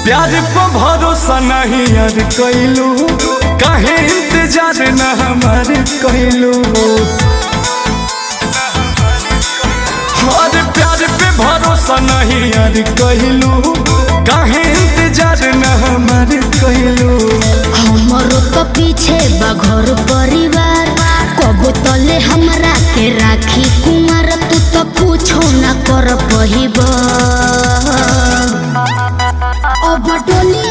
प्यार पे भरोसा नहीं यार कैलू, काहे इंतजार न हमार कैलू। और प्यार पे भरोसा नहीं यार कैलू, काहे इंतजार न हमार कैलू। हमरो तो पीछे बघर परिवार, कबो तले हमरा के राखी कुमार। तू तो पूछो न कर पहिबा अब डोली